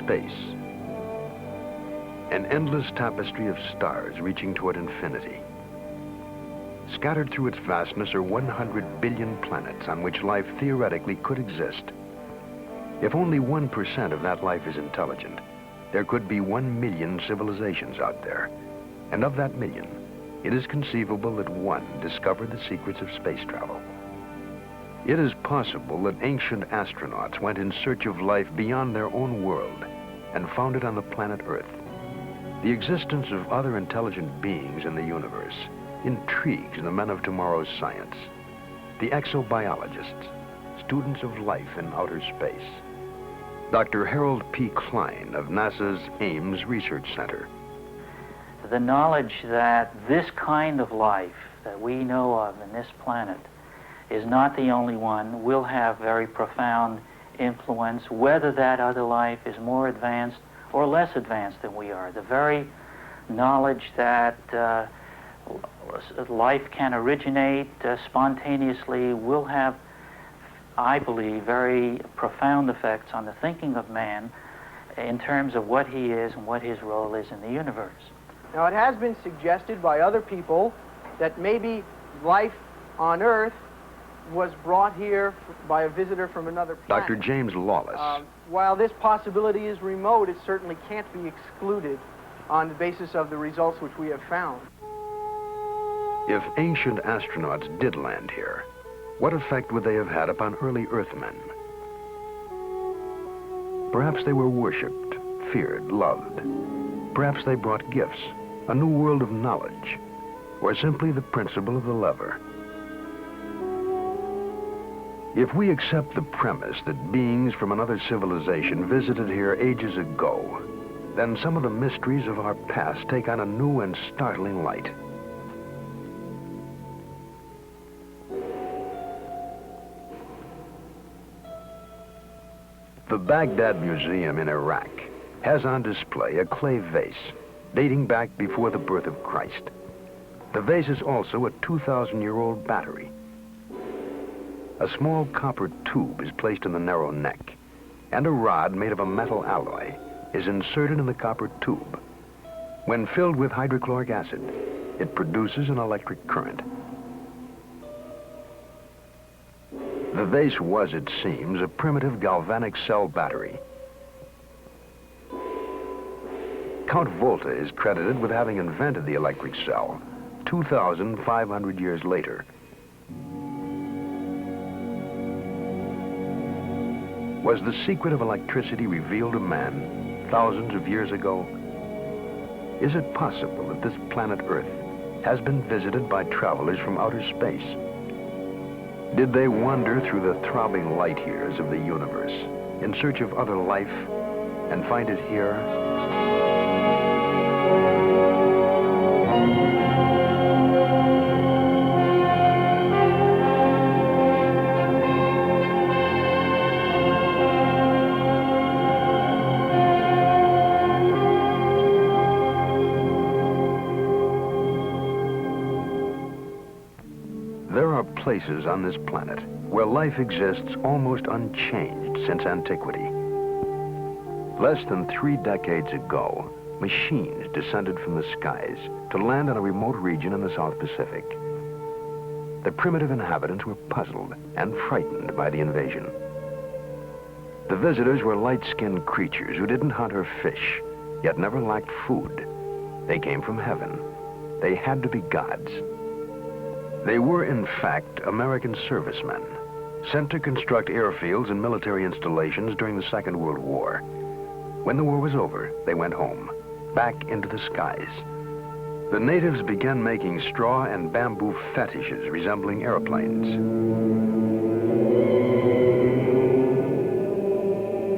space. An endless tapestry of stars reaching toward infinity. Scattered through its vastness are 100 billion planets on which life theoretically could exist. If only 1% of that life is intelligent, there could be 1 million civilizations out there. And of that million, it is conceivable that one discovered the secrets of space travel. It is possible that ancient astronauts went in search of life beyond their own world and found it on the planet Earth. The existence of other intelligent beings in the universe intrigues the men of tomorrow's science, the exobiologists, students of life in outer space. Dr. Harold P. Klein of NASA's Ames Research Center. The knowledge that this kind of life that we know of in this planet is not the only one will have very profound influence, whether that other life is more advanced or less advanced than we are. The very knowledge that life can originate spontaneously will have, I believe, very profound effects on the thinking of man in terms of what he is and what his role is in the universe. Now, it has been suggested by other people that maybe life on Earth was brought here by a visitor from another planet. Dr. James Lawless. While this possibility is remote, it certainly can't be excluded on the basis of the results which we have found. If ancient astronauts did land here, what effect would they have had upon early Earthmen? Perhaps they were worshipped, feared, loved. Perhaps they brought gifts, a new world of knowledge, or simply the principle of the lever. If we accept the premise that beings from another civilization visited here ages ago, then some of the mysteries of our past take on a new and startling light. The Baghdad Museum in Iraq has on display a clay vase dating back before the birth of Christ. The vase is also a 2,000-year-old battery. A small copper tube is placed in the narrow neck, and a rod made of a metal alloy is inserted in the copper tube. When filled with hydrochloric acid, it produces an electric current. The vase was, it seems, a primitive galvanic cell battery. Count Volta is credited with having invented the electric cell 2,500 years later. Was the secret of electricity revealed to man thousands of years ago? Is it possible that this planet Earth has been visited by travelers from outer space? Did they wander through the throbbing light years of the universe in search of other life and find it here? There are places on this planet where life exists almost unchanged since antiquity. Less than 3 decades ago, machines descended from the skies to land in a remote region in the South Pacific. The primitive inhabitants were puzzled and frightened by the invasion. The visitors were light-skinned creatures who didn't hunt or fish, yet never lacked food. They came from heaven. They had to be gods. They were, in fact, American servicemen, sent to construct airfields and military installations during the Second World War. When the war was over, they went home, back into the skies. The natives began making straw and bamboo fetishes resembling airplanes.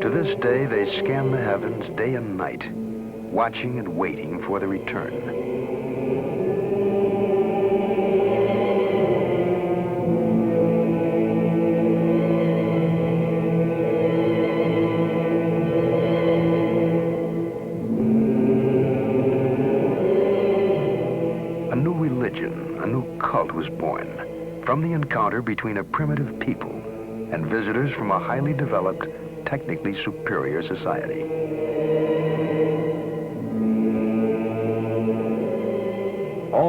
To this day, they scan the heavens day and night, watching and waiting for the return. Was born from the encounter between a primitive people and visitors from a highly developed, technically superior society.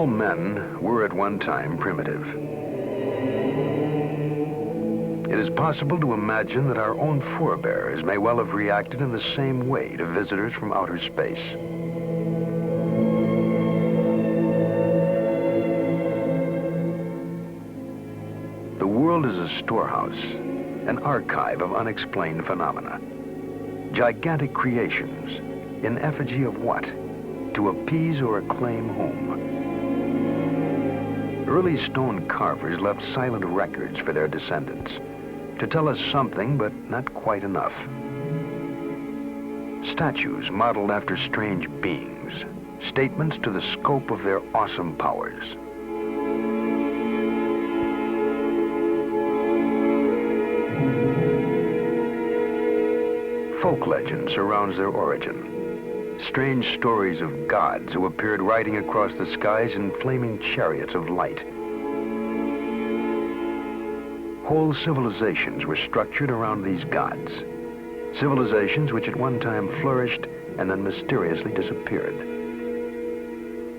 All men were at one time primitive. It is possible to imagine that our own forebears may well have reacted in the same way to visitors from outer space. The world is a storehouse, an archive of unexplained phenomena. Gigantic creations, in effigy of what? To appease or acclaim whom? Early stone carvers left silent records for their descendants, to tell us something, but not quite enough. Statues modeled after strange beings, statements to the scope of their awesome powers. Folk legend surrounds their origin. Strange stories of gods who appeared riding across the skies in flaming chariots of light. Whole civilizations were structured around these gods. Civilizations which at one time flourished and then mysteriously disappeared.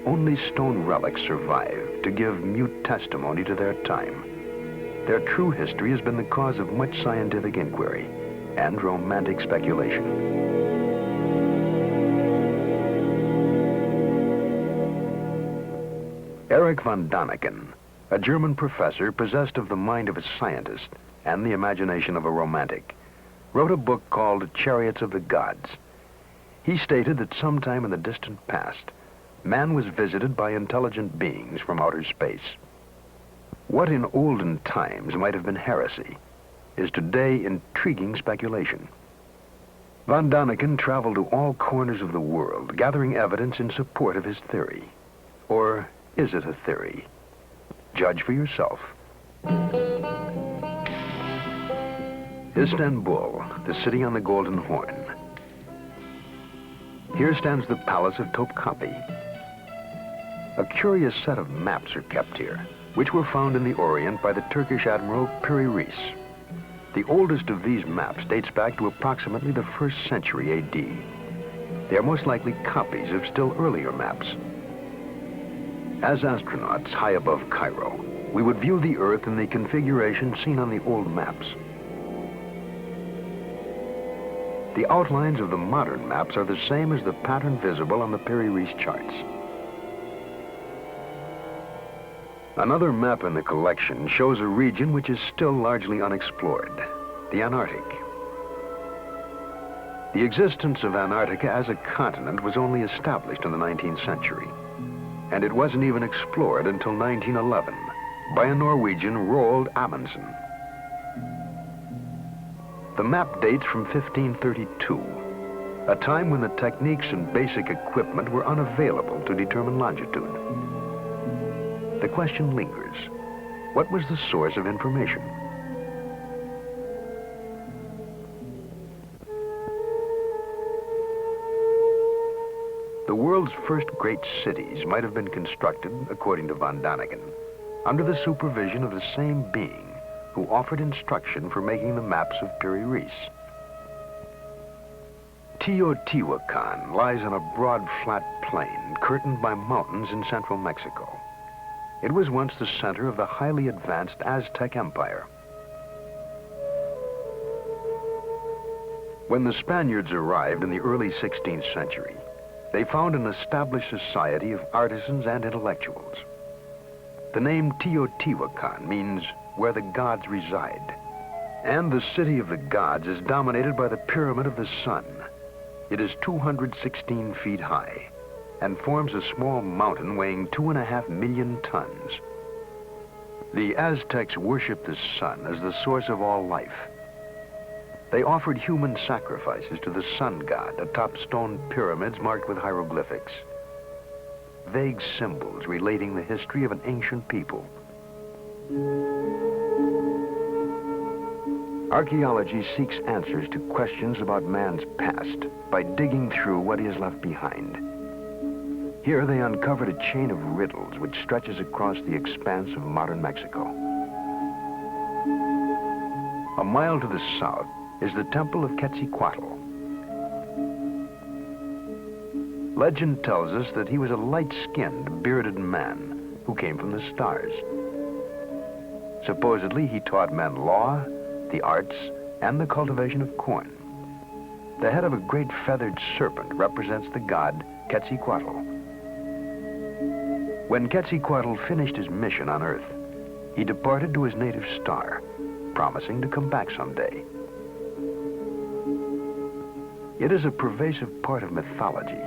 Only stone relics survive to give mute testimony to their time. Their true history has been the cause of much scientific inquiry and romantic speculation. Erich von Däniken, a German professor possessed of the mind of a scientist and the imagination of a romantic, wrote a book called Chariots of the Gods. He stated that sometime in the distant past, man was visited by intelligent beings from outer space. What in olden times might have been heresy is today intriguing speculation. Von Däniken traveled to all corners of the world, gathering evidence in support of his theory. Or is it a theory? Judge for yourself. Istanbul, the city on the Golden Horn. Here stands the Palace of Topkapi. A curious set of maps are kept here, which were found in the Orient by the Turkish Admiral Piri Reis. The oldest of these maps dates back to approximately the 1st century AD. They are most likely copies of still earlier maps. As astronauts high above Cairo, we would view the Earth in the configuration seen on the old maps. The outlines of the modern maps are the same as the pattern visible on the Piri Reis charts. Another map in the collection shows a region which is still largely unexplored, the Antarctic. The existence of Antarctica as a continent was only established in the 19th century, and it wasn't even explored until 1911 by a Norwegian, Roald Amundsen. The map dates from 1532, a time when the techniques and basic equipment were unavailable to determine longitude. The question lingers. What was the source of information? The world's first great cities might have been constructed, according to von Däniken, under the supervision of the same being who offered instruction for making the maps of Piri Reis. Teotihuacan lies on a broad, flat plain curtained by mountains in central Mexico. It was once the center of the highly advanced Aztec Empire. When the Spaniards arrived in the early 16th century, they found an established society of artisans and intellectuals. The name Teotihuacan means where the gods reside. And the city of the gods is dominated by the Pyramid of the Sun. It is 216 feet high and forms a small mountain weighing 2.5 million tons. The Aztecs worshiped the sun as the source of all life. They offered human sacrifices to the sun god atop stone pyramids marked with hieroglyphics. Vague symbols relating the history of an ancient people. Archaeology seeks answers to questions about man's past by digging through what he has left behind. Here they uncovered a chain of riddles which stretches across the expanse of modern Mexico. A mile to the south is the Temple of Quetzalcoatl. Legend tells us that he was a light-skinned, bearded man who came from the stars. Supposedly, he taught men law, the arts, and the cultivation of corn. The head of a great feathered serpent represents the god Quetzalcoatl. When Quetzalcoatl finished his mission on Earth, he departed to his native star, promising to come back someday. It is a pervasive part of mythology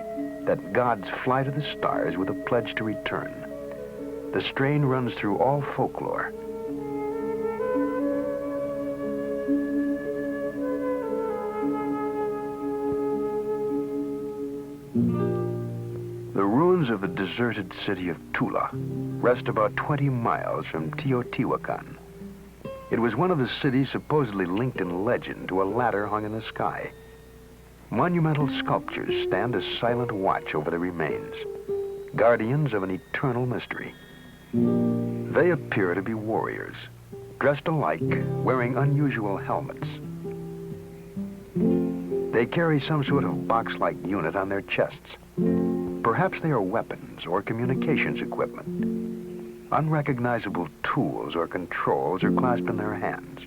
that gods fly to the stars with a pledge to return. The strain runs through all folklore. The ruins of the deserted city of Tula rest about 20 miles from Teotihuacan. It was one of the cities supposedly linked in legend to a ladder hung in the sky. Monumental sculptures stand as silent watch over the remains, guardians of an eternal mystery. They appear to be warriors, dressed alike, wearing unusual helmets. They carry some sort of box-like unit on their chests. Perhaps they are weapons or communications equipment. Unrecognizable tools or controls are clasped in their hands.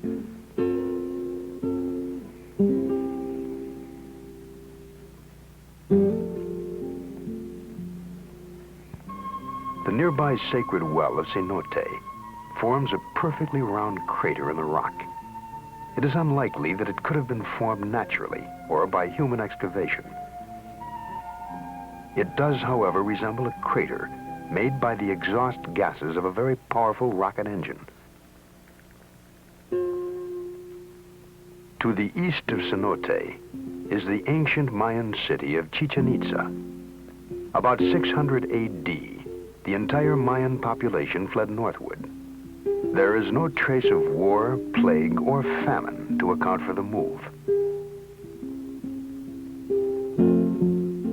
The nearby sacred well of Cenote forms a perfectly round crater in the rock. It is unlikely that it could have been formed naturally or by human excavation. It does, however, resemble a crater made by the exhaust gases of a very powerful rocket engine. To the east of Cenote is the ancient Mayan city of Chichen Itza. About 600 A.D., the entire Mayan population fled northward. There is no trace of war, plague, or famine to account for the move.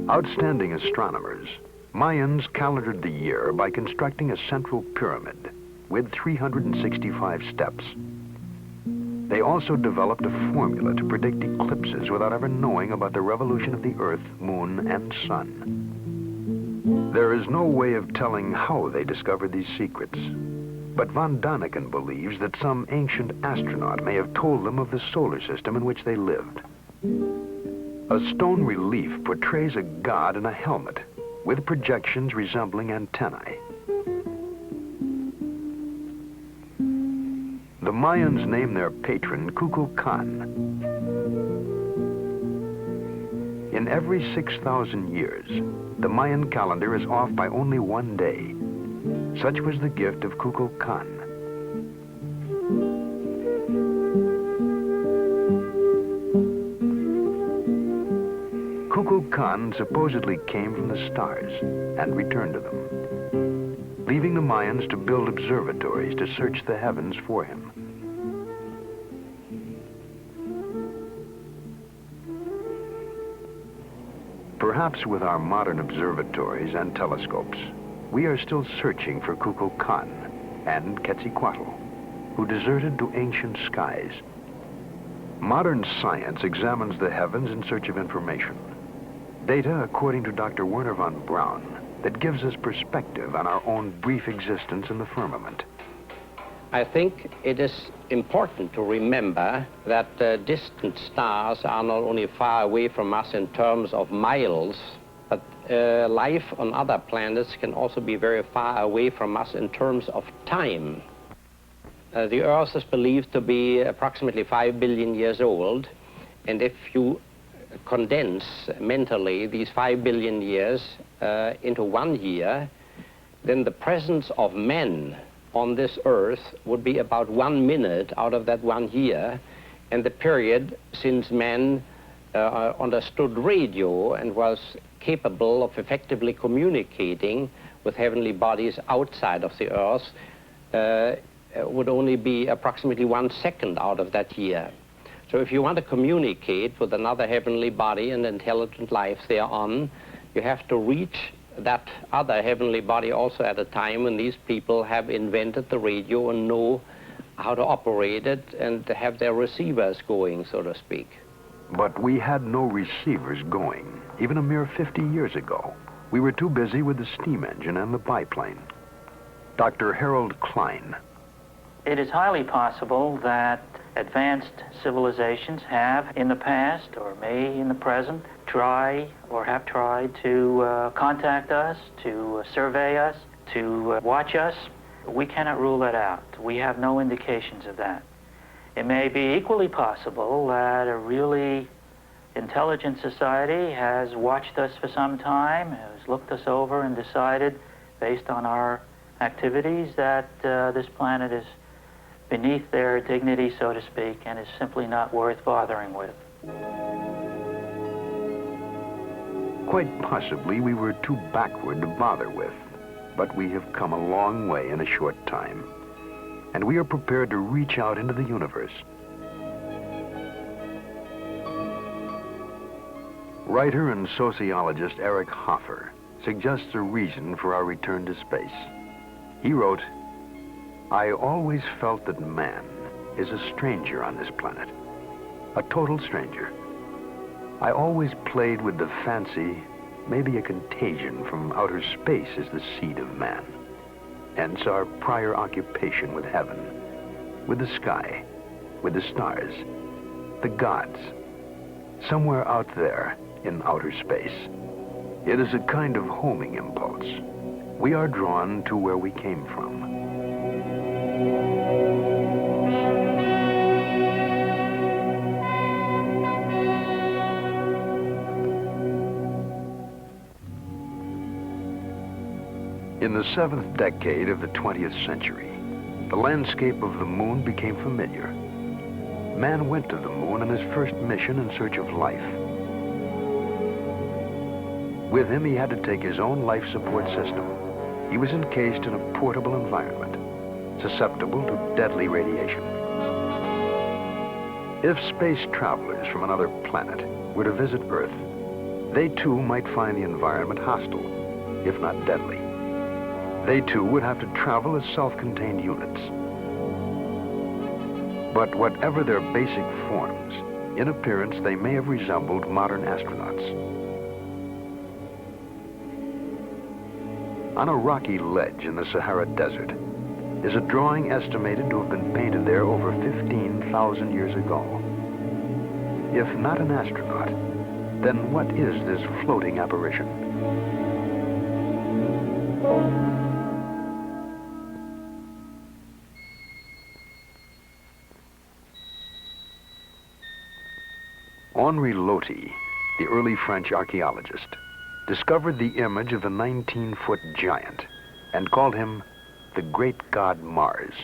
Outstanding astronomers, Mayans calendared the year by constructing a central pyramid with 365 steps. They also developed a formula to predict eclipses without ever knowing about the revolution of the Earth, Moon, and Sun. There is no way of telling how they discovered these secrets, but von Daniken believes that some ancient astronaut may have told them of the solar system in which they lived. A stone relief portrays a god in a helmet with projections resembling antennae. The Mayans name their patron Kukulkan. In every 6,000 years, the Mayan calendar is off by only one day. Such was the gift of Kukulkan. Kukulkan supposedly came from the stars and returned to them, leaving the Mayans to build observatories to search the heavens for him. Perhaps with our modern observatories and telescopes, we are still searching for Kukulkan and Quetzalcoatl, who deserted to ancient skies. Modern science examines the heavens in search of information. Data, according to Dr. Werner von Braun, that gives us perspective on our own brief existence in the firmament. I think it is important to remember that distant stars are not only far away from us in terms of miles, but life on other planets can also be very far away from us in terms of time. The Earth is believed to be approximately 5 billion years old, and if you condense mentally these 5 billion years into 1 year, then the presence of men on this Earth would be about 1 minute out of that 1 year, and the period since man understood radio and was capable of effectively communicating with heavenly bodies outside of the Earth would only be approximately 1 second out of that year. So if you want to communicate with another heavenly body and intelligent life thereon, you have to reach that other heavenly body also at a time when these people have invented the radio and know how to operate it and have their receivers going, so to speak. But we had no receivers going, even a mere 50 years ago. We were too busy with the steam engine and the biplane. Dr. Harold Klein. It is highly possible that advanced civilizations have in the past, or may in the present, try or have tried to contact us, to survey us, to watch us. We cannot rule that out. We have no indications of that. It may be equally possible that a really intelligent society has watched us for some time, has looked us over and decided, based on our activities, that this planet is beneath their dignity, so to speak, and is simply not worth bothering with. Quite possibly we were too backward to bother with, but we have come a long way in a short time, and we are prepared to reach out into the universe. Writer and sociologist Eric Hoffer suggests a reason for our return to space. He wrote, "I always felt that man is a stranger on this planet, a total stranger. I always played with the fancy, maybe a contagion from outer space is the seed of man. Hence our prior occupation with heaven, with the sky, with the stars, the gods, somewhere out there in outer space. It is a kind of homing impulse. We are drawn to where we came from." In the 7th decade of the 20th century, the landscape of the moon became familiar. Man went to the moon on his first mission in search of life. With him, he had to take his own life support system. He was encased in a portable environment, susceptible to deadly radiation. If space travelers from another planet were to visit Earth, they too might find the environment hostile, if not deadly. They too would have to travel as self-contained units. But whatever their basic forms, in appearance they may have resembled modern astronauts. On a rocky ledge in the Sahara Desert is a drawing estimated to have been painted there over 15,000 years ago. If not an astronaut, then what is this floating apparition? Henri Loti, the early French archaeologist, discovered the image of the 19-foot giant and called him the great god Mars.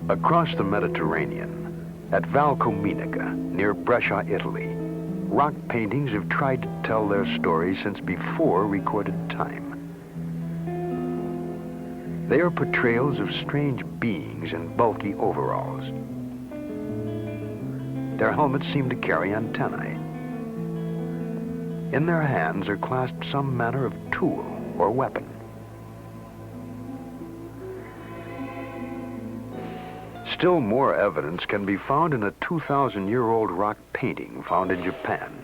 Across the Mediterranean, at Valcominica, near Brescia, Italy, rock paintings have tried to tell their story since before recorded time. They are portrayals of strange beings in bulky overalls. Their helmets seem to carry antennae. In their hands are clasped some manner of tool or weapon. Still more evidence can be found in a 2,000-year-old rock painting found in Japan.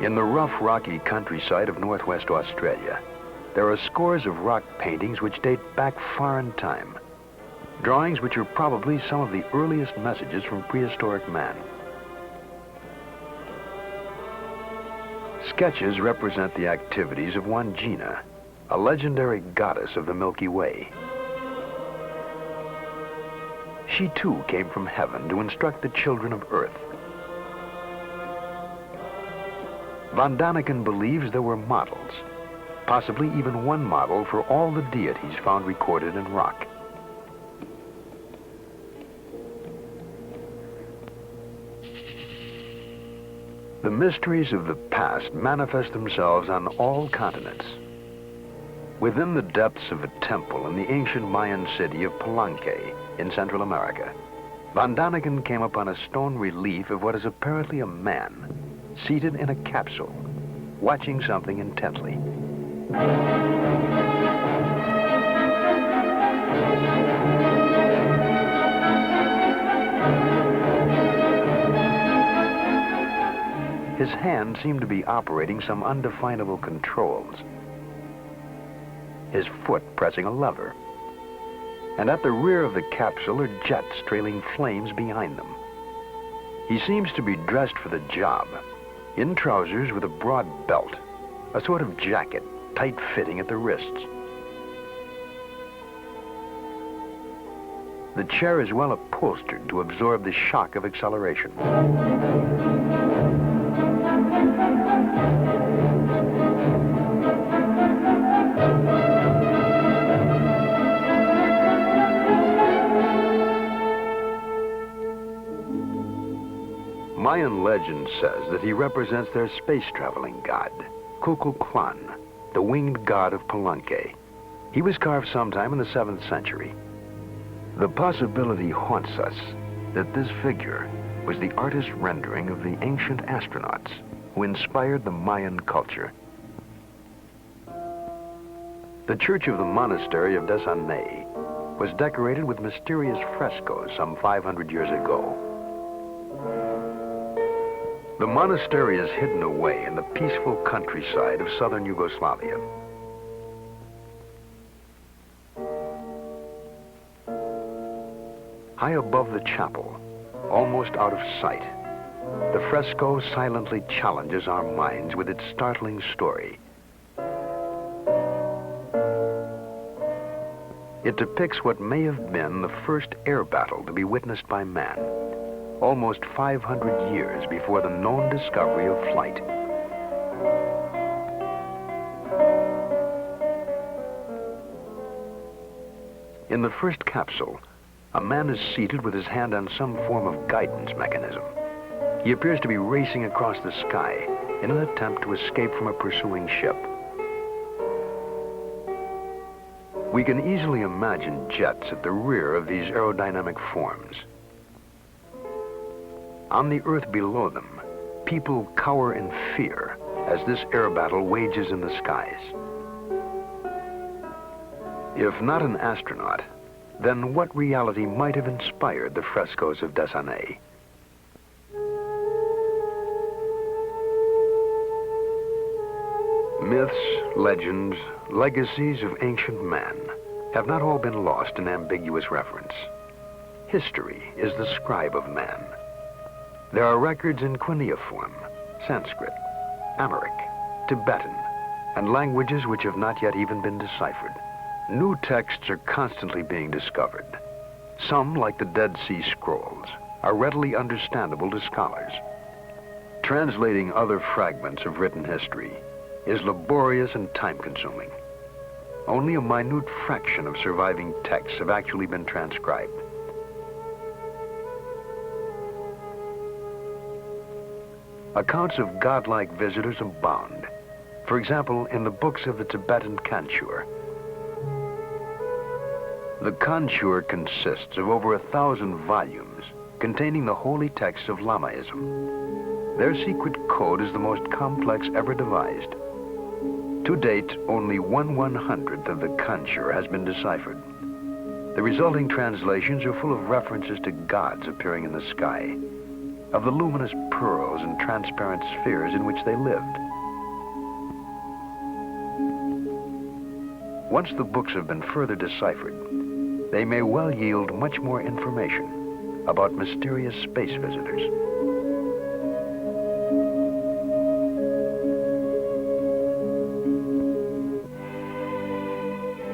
In the rough, rocky countryside of northwest Australia, there are scores of rock paintings which date back far in time. Drawings which are probably some of the earliest messages from prehistoric man. Sketches represent the activities of Wandjina, a legendary goddess of the Milky Way. She too came from heaven to instruct the children of Earth. Von Daniken believes there were models, possibly even one model for all the deities found recorded in rock. The mysteries of the past manifest themselves on all continents. Within the depths of a temple in the ancient Mayan city of Palenque in Central America, Von Daniken came upon a stone relief of what is apparently a man seated in a capsule, watching something intently. His hand seemed to be operating some undefinable controls. His foot pressing a lever. And at the rear of the capsule are jets trailing flames behind them. He seems to be dressed for the job, in trousers with a broad belt, a sort of jacket, tight-fitting at the wrists. The chair is well upholstered to absorb the shock of acceleration. Mayan legend says that he represents their space-traveling god, Kukulkan, the winged god of Palenque. He was carved sometime in the 7th century. The possibility haunts us that this figure was the artist's rendering of the ancient astronauts who inspired the Mayan culture. The church of the monastery of Desanay was decorated with mysterious frescoes some 500 years ago. The monastery is hidden away in the peaceful countryside of southern Yugoslavia. High above the chapel, almost out of sight, the fresco silently challenges our minds with its startling story. It depicts what may have been the first air battle to be witnessed by man, almost 500 years before the known discovery of flight. In the first capsule, a man is seated with his hand on some form of guidance mechanism. He appears to be racing across the sky in an attempt to escape from a pursuing ship. We can easily imagine jets at the rear of these aerodynamic forms. On the earth below them, people cower in fear as this air battle wages in the skies. If not an astronaut, then what reality might have inspired the frescoes of Desanay? Myths, legends, legacies of ancient man have not all been lost in ambiguous reference. History is the scribe of man. There are records in cuneiform, Sanskrit, Amharic, Tibetan, and languages which have not yet even been deciphered. New texts are constantly being discovered. Some, like the Dead Sea Scrolls, are readily understandable to scholars. Translating other fragments of written history is laborious and time-consuming. Only a minute fraction of surviving texts have actually been transcribed. Accounts of godlike visitors abound. For example, in the books of the Tibetan Kanchur. The Kanchur consists of over 1,000 volumes containing the holy texts of Lamaism. Their secret code is the most complex ever devised. To date, only 1/100th of the Kanchur has been deciphered. The resulting translations are full of references to gods appearing in the sky, of the luminous pearls and transparent spheres in which they lived. Once the books have been further deciphered, they may well yield much more information about mysterious space visitors.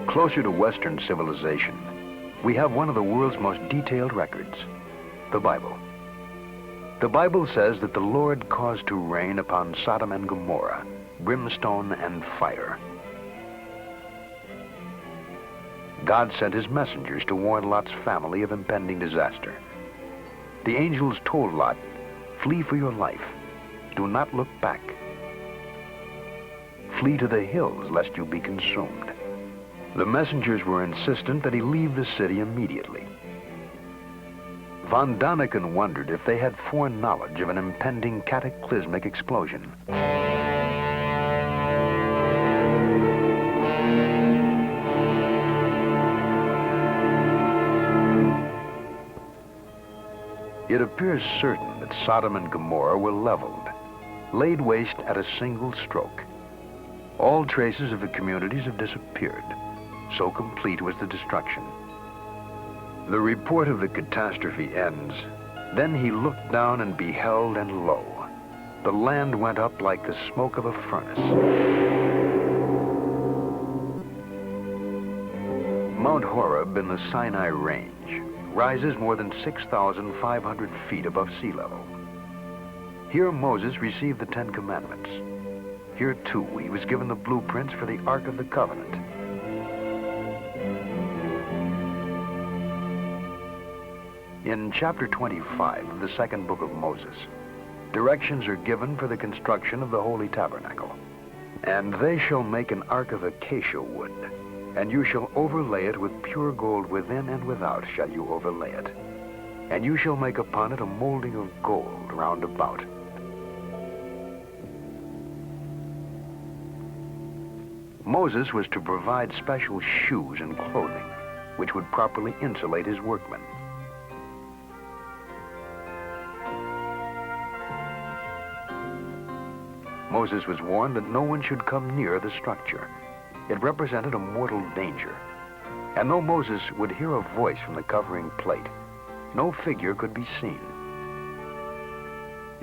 Closer to Western civilization, we have one of the world's most detailed records, the Bible. The Bible says that the Lord caused to rain upon Sodom and Gomorrah brimstone and fire. God sent his messengers to warn Lot's family of impending disaster. The angels told Lot, "Flee for your life. Do not look back. Flee to the hills lest you be consumed." The messengers were insistent that he leave the city immediately. Von Daniken wondered if they had foreknowledge of an impending cataclysmic explosion. It appears certain that Sodom and Gomorrah were leveled, laid waste at a single stroke. All traces of the communities have disappeared. So complete was the destruction. The report of the catastrophe ends. Then he looked down and beheld, and lo, the land went up like the smoke of a furnace. Mount Horeb in the Sinai Range rises more than 6,500 feet above sea level. Here Moses received the Ten Commandments. Here, too, he was given the blueprints for the Ark of the Covenant. In chapter 25 of the second book of Moses, directions are given for the construction of the Holy Tabernacle. And they shall make an ark of acacia wood, and you shall overlay it with pure gold within and without shall you overlay it. And you shall make upon it a molding of gold round about. Moses was to provide special shoes and clothing, which would properly insulate his workmen. Moses was warned that no one should come near the structure. It represented a mortal danger. And though Moses would hear a voice from the covering plate, no figure could be seen.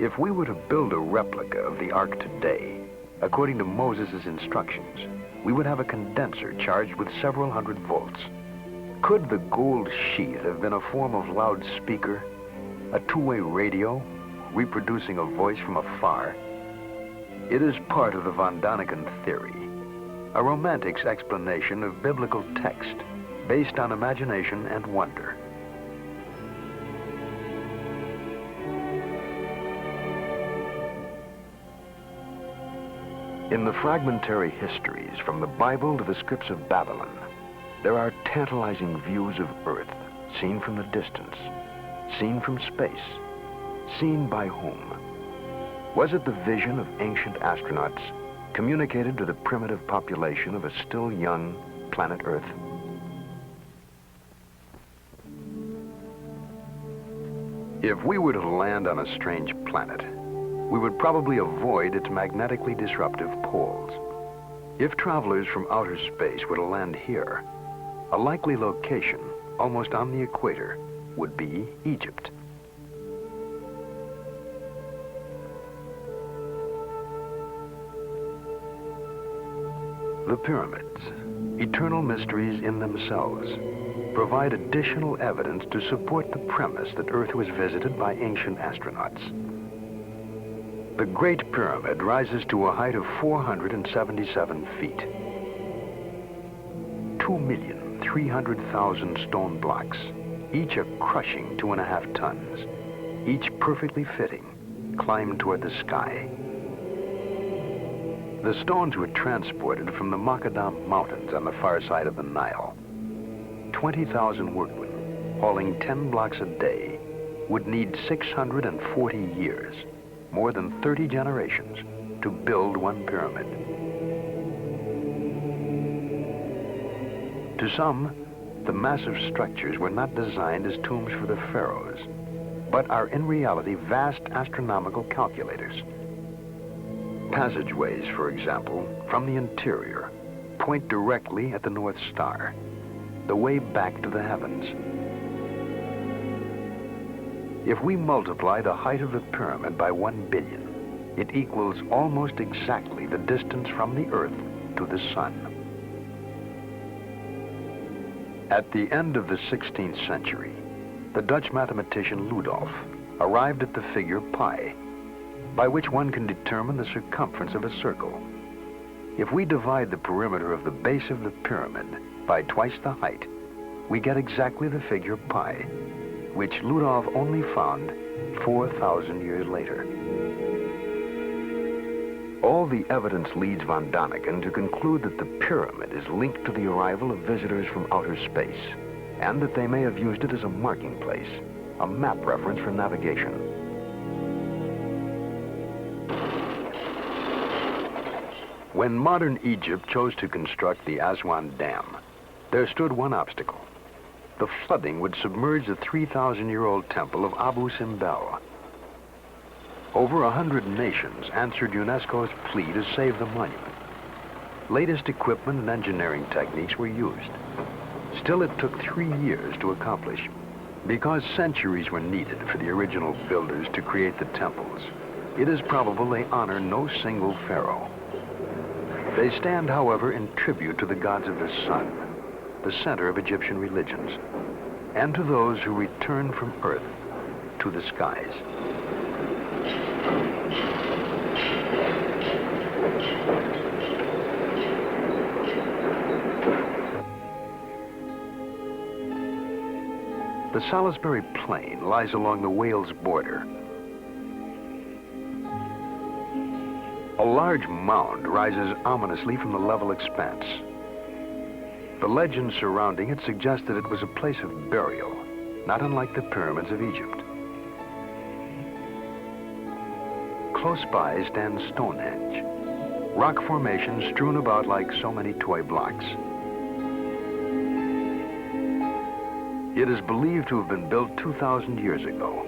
If we were to build a replica of the ark today, according to Moses' instructions, we would have a condenser charged with several hundred volts. Could the gold sheath have been a form of loudspeaker, a two-way radio, reproducing a voice from afar? It is part of the Von Daniken theory, a romantic's explanation of biblical text based on imagination and wonder. In the fragmentary histories from the Bible to the scripts of Babylon, there are tantalizing views of Earth, seen from the distance, seen from space, seen by whom? Was it the vision of ancient astronauts communicated to the primitive population of a still young planet Earth? If we were to land on a strange planet, we would probably avoid its magnetically disruptive poles. If travelers from outer space were to land here, a likely location, almost on the equator, would be Egypt. The pyramids, eternal mysteries in themselves, provide additional evidence to support the premise that Earth was visited by ancient astronauts. The Great Pyramid rises to a height of 477 feet. 2,300,000 stone blocks, each a crushing 2.5 tons, each perfectly fitting, climbed toward the sky. The stones were transported from the Macadam Mountains on the far side of the Nile. 20,000 workmen, hauling 10 blocks a day, would need 640 years, more than 30 generations, to build one pyramid. To some, the massive structures were not designed as tombs for the pharaohs, but are in reality vast astronomical calculators. Passageways, for example, from the interior, point directly at the North Star, the way back to the heavens. If we multiply the height of the pyramid by 1 billion, it equals almost exactly the distance from the Earth to the Sun. At the end of the 16th century, the Dutch mathematician Ludolf arrived at the figure pi, by which one can determine the circumference of a circle. If we divide the perimeter of the base of the pyramid by twice the height, we get exactly the figure pi, which Ludolf only found 4,000 years later. All the evidence leads Von Daniken to conclude that the pyramid is linked to the arrival of visitors from outer space, and that they may have used it as a marking place, a map reference for navigation. When modern Egypt chose to construct the Aswan Dam, there stood one obstacle: the flooding would submerge the 3,000-year-old temple of Abu Simbel. Over 100 nations answered UNESCO's plea to save the monument. Latest equipment and engineering techniques were used. Still, it took 3 years to accomplish. Because centuries were needed for the original builders to create the temples, it is probable they honor no single pharaoh. They stand, however, in tribute to the gods of the sun, the center of Egyptian religions, and to those who return from earth to the skies. The Salisbury Plain lies along the Wales border. A large mound rises ominously from the level expanse. The legends surrounding it suggest that it was a place of burial, not unlike the pyramids of Egypt. Close by stands Stonehenge, rock formations strewn about like so many toy blocks. It is believed to have been built 2,000 years ago.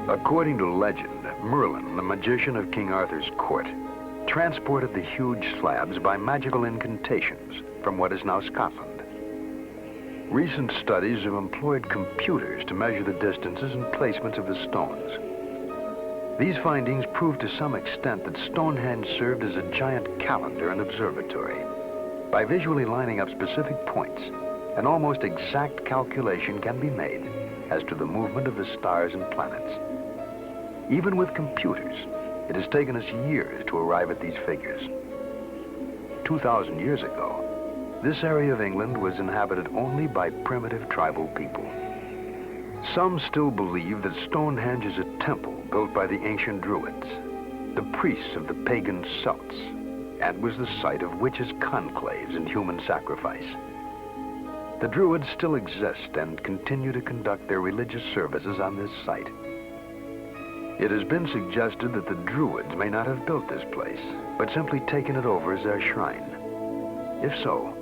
According to legend, Merlin, the magician of King Arthur's court, transported the huge slabs by magical incantations from what is now Scotland. Recent studies have employed computers to measure the distances and placements of the stones. These findings prove to some extent that Stonehenge served as a giant calendar and observatory. By visually lining up specific points, an almost exact calculation can be made as to the movement of the stars and planets. Even with computers, it has taken us years to arrive at these figures. 2,000 years ago, this area of England was inhabited only by primitive tribal people. Some still believe that Stonehenge is a temple built by the ancient Druids, the priests of the pagan Celts, and was the site of witches' conclaves and human sacrifice. The Druids still exist and continue to conduct their religious services on this site. It has been suggested that the Druids may not have built this place, but simply taken it over as their shrine. If so,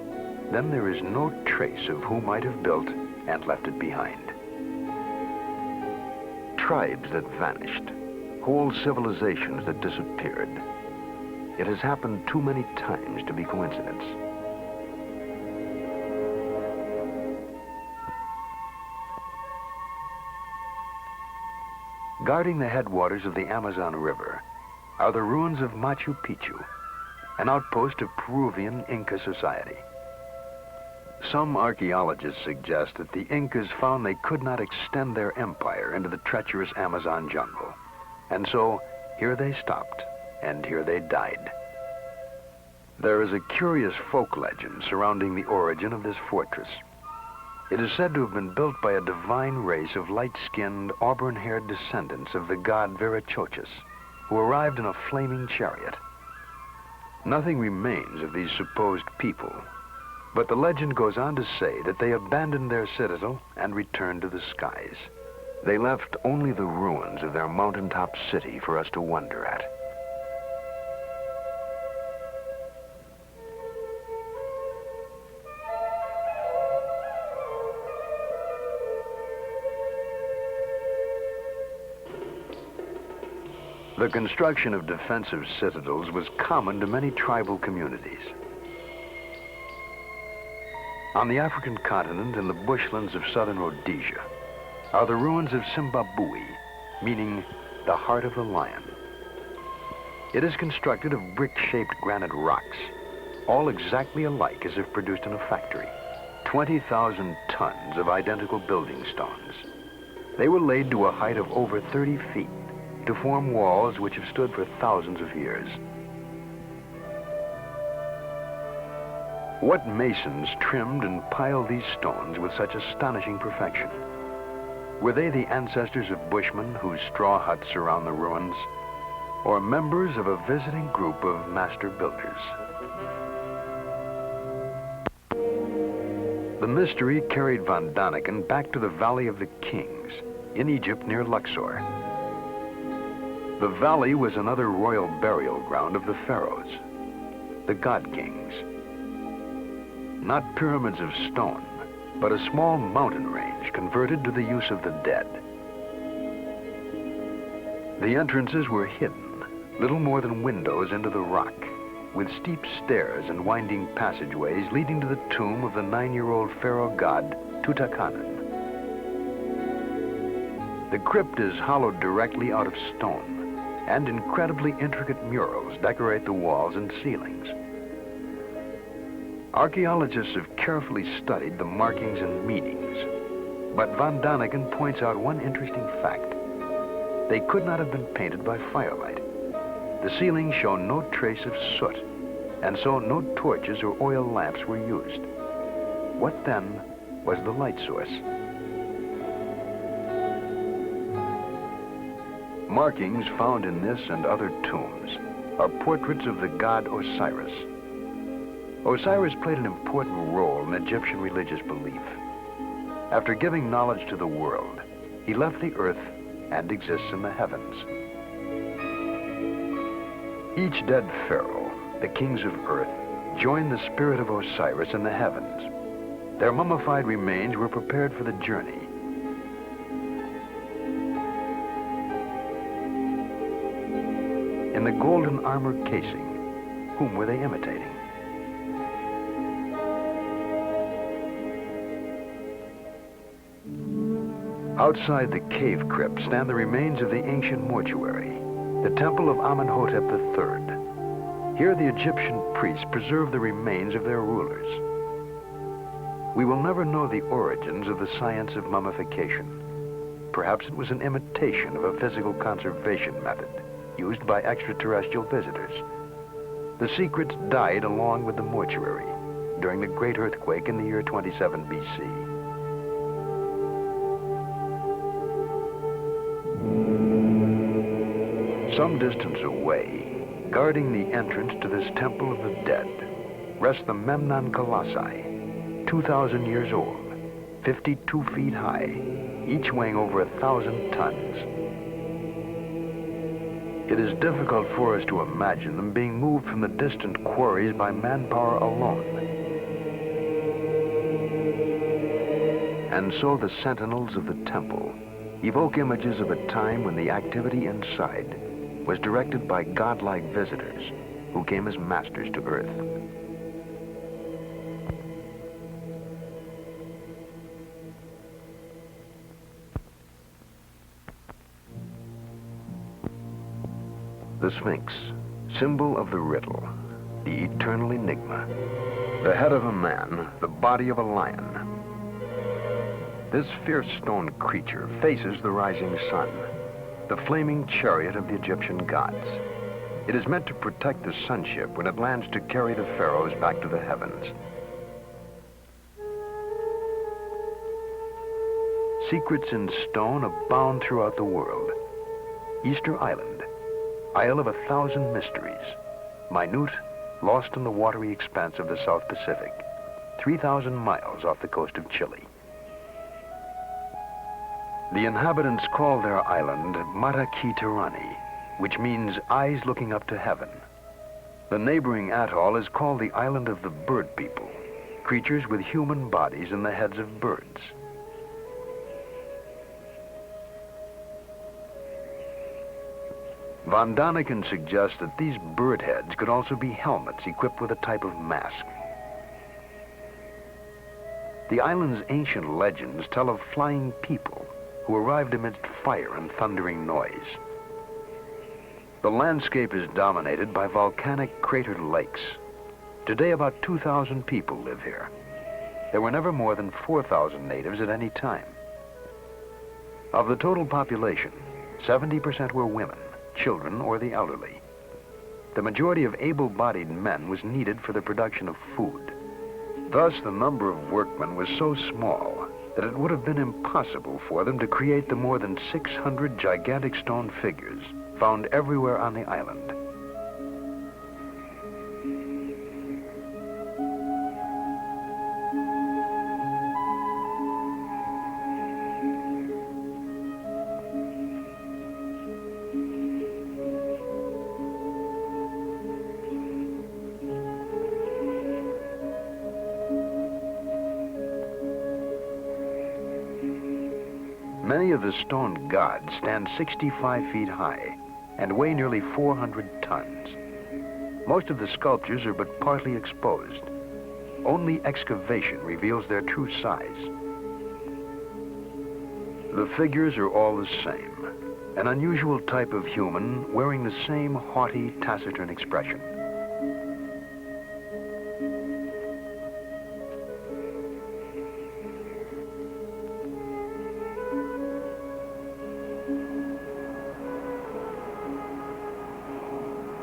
then there is no trace of who might have built and left it behind. Tribes that vanished, whole civilizations that disappeared. It has happened too many times to be coincidence. Guarding the headwaters of the Amazon River are the ruins of Machu Picchu, an outpost of Peruvian Inca society. Some archaeologists suggest that the Incas found they could not extend their empire into the treacherous Amazon jungle. And so, here they stopped, and here they died. There is a curious folk legend surrounding the origin of this fortress. It is said to have been built by a divine race of light-skinned, auburn-haired descendants of the god Viracochus, who arrived in a flaming chariot. Nothing remains of these supposed people, but the legend goes on to say that they abandoned their citadel and returned to the skies. They left only the ruins of their mountaintop city for us to wonder at. The construction of defensive citadels was common to many tribal communities. On the African continent and the bushlands of southern Rhodesia are the ruins of Zimbabwe, meaning the heart of the lion. It is constructed of brick-shaped granite rocks, all exactly alike as if produced in a factory. 20,000 tons of identical building stones. They were laid to a height of over 30 feet to form walls which have stood for thousands of years. What masons trimmed and piled these stones with such astonishing perfection? Were they the ancestors of bushmen whose straw huts surround the ruins, or members of a visiting group of master builders? The mystery carried Van Daniken back to the Valley of the Kings in Egypt near Luxor. The valley was another royal burial ground of the pharaohs, the god kings. Not pyramids of stone, but a small mountain range converted to the use of the dead. The entrances were hidden, little more than windows into the rock, with steep stairs and winding passageways leading to the tomb of the 9-year-old pharaoh god Tutankhamun. The crypt is hollowed directly out of stone, and incredibly intricate murals decorate the walls and ceilings. Archaeologists have carefully studied the markings and meanings, but Van Daniken points out one interesting fact. They could not have been painted by firelight. The ceilings show no trace of soot, and so no torches or oil lamps were used. What then was the light source? Markings found in this and other tombs are portraits of the god Osiris. Osiris played an important role in Egyptian religious belief. After giving knowledge to the world, he left the earth and exists in the heavens. Each dead pharaoh, the kings of earth, joined the spirit of Osiris in the heavens. Their mummified remains were prepared for the journey. In the golden armor casing, whom were they imitating? Outside the cave crypt stand the remains of the ancient mortuary, the temple of Amenhotep III. Here the Egyptian priests preserve the remains of their rulers. We will never know the origins of the science of mummification. Perhaps it was an imitation of a physical conservation method used by extraterrestrial visitors. The secrets died along with the mortuary during the great earthquake in the year 27 BC. Some distance away, guarding the entrance to this temple of the dead, rest the Memnon Colossi, 2,000 years old, 52 feet high, each weighing over 1,000 tons. It is difficult for us to imagine them being moved from the distant quarries by manpower alone. And so the sentinels of the temple evoke images of a time when the activity inside was directed by godlike visitors who came as masters to earth. The Sphinx, symbol of the riddle, the eternal enigma. The head of a man, the body of a lion. This fierce stone creature faces the rising sun, the flaming chariot of the Egyptian gods. It is meant to protect the sunship when it lands to carry the pharaohs back to the heavens. Secrets in stone abound throughout the world. Easter Island, Isle of 1,000 mysteries, minute, lost in the watery expanse of the South Pacific, 3,000 miles off the coast of Chile. The inhabitants call their island Mataki Tirani, which means eyes looking up to heaven. The neighboring atoll is called the Island of the Bird People, creatures with human bodies and the heads of birds. Van Daniken suggests that these bird heads could also be helmets equipped with a type of mask. The island's ancient legends tell of flying people who arrived amidst fire and thundering noise. The landscape is dominated by volcanic cratered lakes. Today, about 2,000 people live here. There were never more than 4,000 natives at any time. Of the total population, 70% were women, children, or the elderly. The majority of able-bodied men was needed for the production of food. Thus, the number of workmen was so small that it would have been impossible for them to create the more than 600 gigantic stone figures found everywhere on the island. Many of the stone gods stand 65 feet high and weigh nearly 400 tons. Most of the sculptures are but partly exposed. Only excavation reveals their true size. The figures are all the same, an unusual type of human wearing the same haughty, taciturn expression.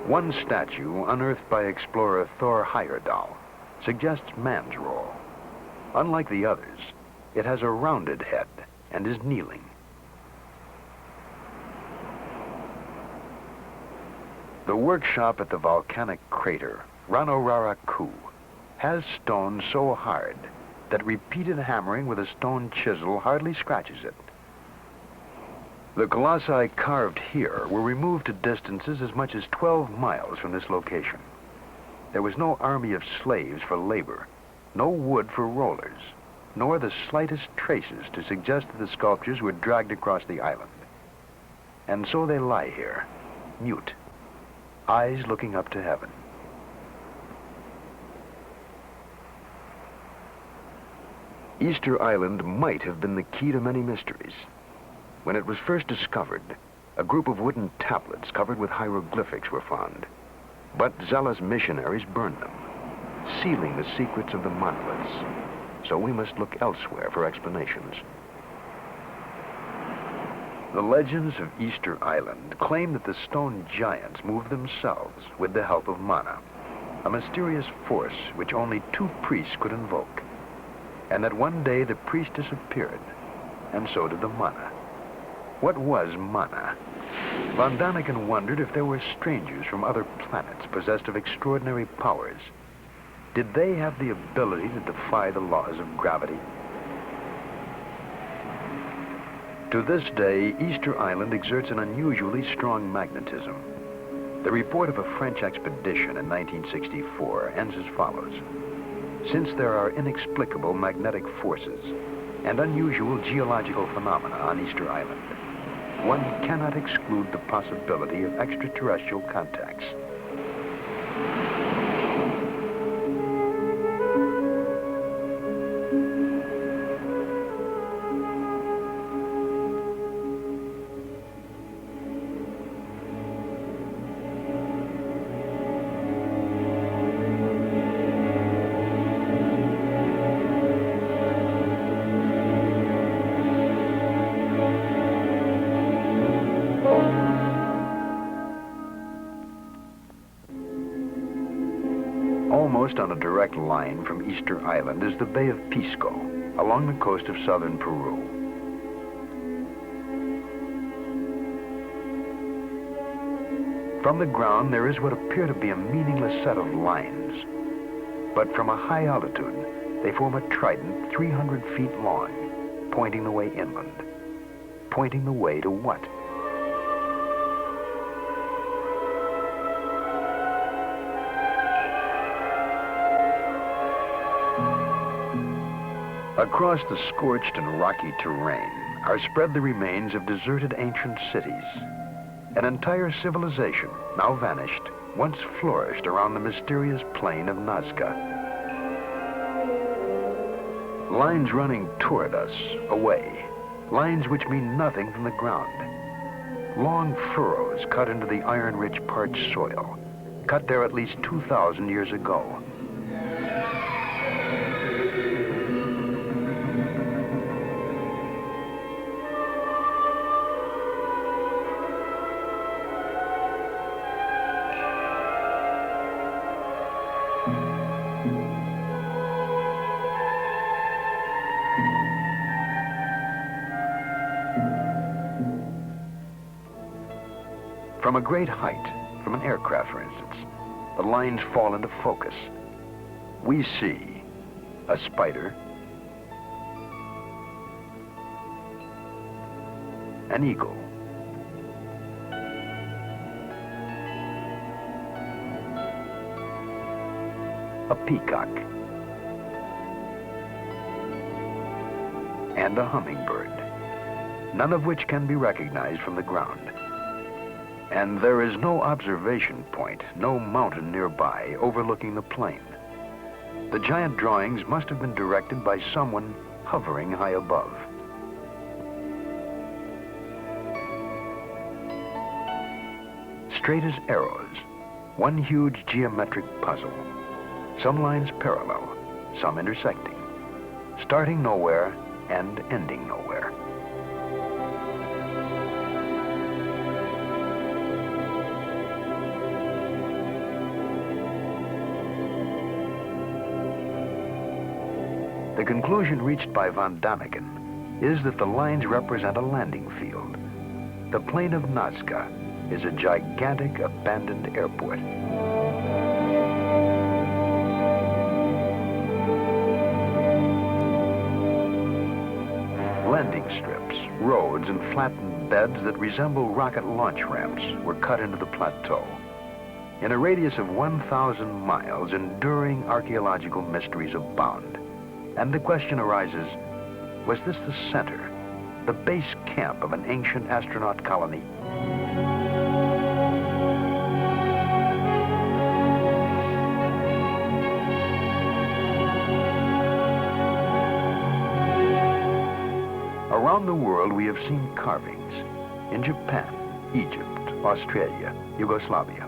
One statue, unearthed by explorer Thor Heyerdahl, suggests man's role. Unlike the others, it has a rounded head and is kneeling. The workshop at the volcanic crater, Ranararaku, has stone so hard that repeated hammering with a stone chisel hardly scratches it. The colossi carved here were removed to distances as much as 12 miles from this location. There was no army of slaves for labor, no wood for rollers, nor the slightest traces to suggest that the sculptures were dragged across the island. And so they lie here, mute, eyes looking up to heaven. Easter Island might have been the key to many mysteries. When it was first discovered, a group of wooden tablets covered with hieroglyphics were found. But zealous missionaries burned them, sealing the secrets of the monoliths. So we must look elsewhere for explanations. The legends of Easter Island claim that the stone giants moved themselves with the help of mana, a mysterious force which only 2 priests could invoke, and that one day the priest disappeared, and so did the mana. What was mana? Von Daniken wondered if there were strangers from other planets possessed of extraordinary powers. Did they have the ability to defy the laws of gravity? To this day, Easter Island exerts an unusually strong magnetism. The report of a French expedition in 1964 ends as follows. Since there are inexplicable magnetic forces and unusual geological phenomena on Easter Island, one cannot exclude the possibility of extraterrestrial contacts. Almost on a direct line from Easter Island is the Bay of Pisco, along the coast of southern Peru. From the ground, there is what appear to be a meaningless set of lines. But from a high altitude, they form a trident 300 feet long, pointing the way inland. Pointing the way to what? Across the scorched and rocky terrain are spread the remains of deserted ancient cities. An entire civilization, now vanished, once flourished around the mysterious plain of Nazca. Lines running toward us, away. Lines which mean nothing from the ground. Long furrows cut into the iron-rich parched soil, cut there at least 2,000 years ago. From a great height, from an aircraft, for instance, the lines fall into focus. We see a spider, an eagle, a peacock, and a hummingbird. none of which can be recognized from the ground. And there is no observation point, no mountain nearby overlooking the plain. The giant drawings must have been directed by someone hovering high above. Straight as arrows, one huge geometric puzzle. Some lines parallel, some intersecting, starting nowhere and ending nowhere. The conclusion reached by von Daniken is that the lines represent a landing field. The plain of Nazca is a gigantic abandoned airport. Landing strips, roads, and flattened beds that resemble rocket launch ramps were cut into the plateau. In a radius of 1,000 miles, enduring archaeological mysteries abound. And the question arises, was this the center, the base camp of an ancient astronaut colony? Around the world, we have seen carvings in Japan, Egypt, Australia, Yugoslavia,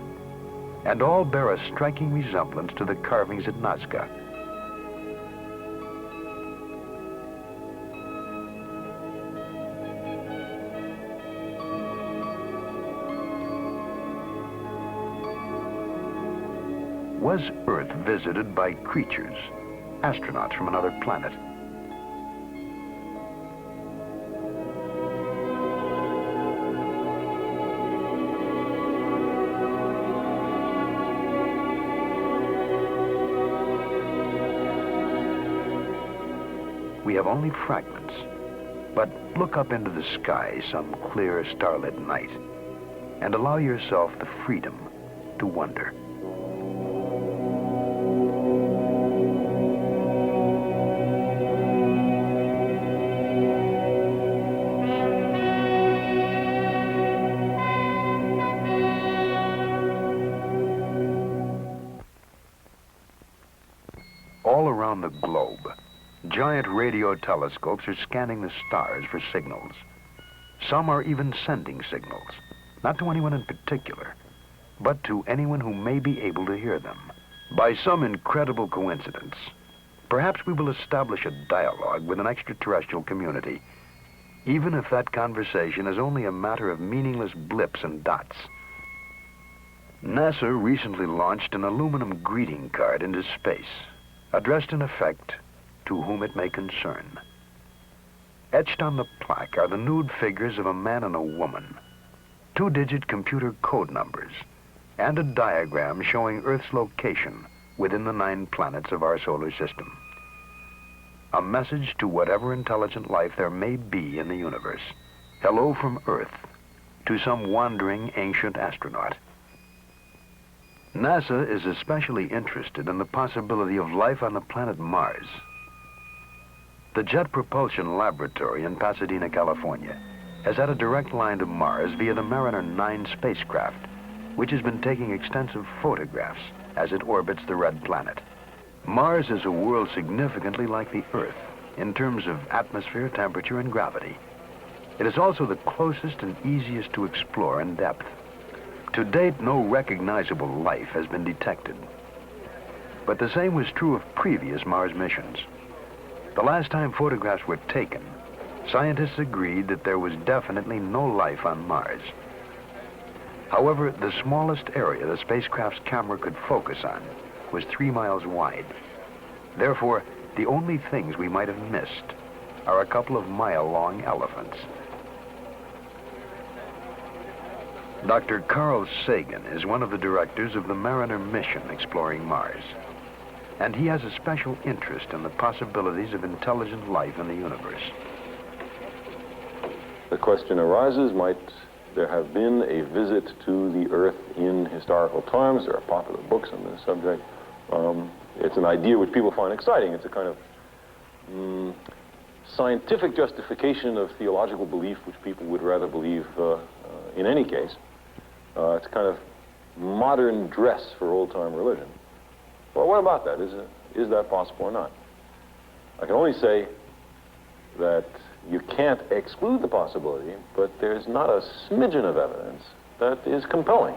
and all bear a striking resemblance to the carvings at Nazca. Was Earth visited by creatures, astronauts from another planet? We have only fragments, but look up into the sky some clear, starlit night and allow yourself the freedom to wonder. All around the globe, giant radio telescopes are scanning the stars for signals. Some are even sending signals, not to anyone in particular, but to anyone who may be able to hear them. By some incredible coincidence, perhaps we will establish a dialogue with an extraterrestrial community, even if that conversation is only a matter of meaningless blips and dots. NASA recently launched an aluminum greeting card into space, addressed in effect to whom it may concern. Etched on the plaque are the nude figures of a man and a woman, 2-digit computer code numbers, and a diagram showing Earth's location within the 9 planets of our solar system. A message to whatever intelligent life there may be in the universe. Hello from Earth to some wandering ancient astronaut. NASA is especially interested in the possibility of life on the planet Mars. The Jet Propulsion Laboratory in Pasadena, California, has had a direct line to Mars via the Mariner 9 spacecraft, which has been taking extensive photographs as it orbits the red planet. Mars is a world significantly like the Earth in terms of atmosphere, temperature, and gravity. It is also the closest and easiest to explore in depth. To date, no recognizable life has been detected. But the same was true of previous Mars missions. The last time photographs were taken, scientists agreed that there was definitely no life on Mars. However, the smallest area the spacecraft's camera could focus on was 3 miles wide. Therefore, the only things we might have missed are a couple of mile-long elephants. Dr. Carl Sagan is one of the directors of the Mariner mission exploring Mars, and he has a special interest in the possibilities of intelligent life in the universe. The question arises, might there have been a visit to the Earth in historical times? There are popular books on this subject. It's an idea which people find exciting. It's a kind of scientific justification of theological belief, which people would rather believe in any case. It's kind of modern dress for old-time religion. Well, what about that? Is that possible or not? I can only say that you can't exclude the possibility, but there's not a smidgen of evidence that is compelling.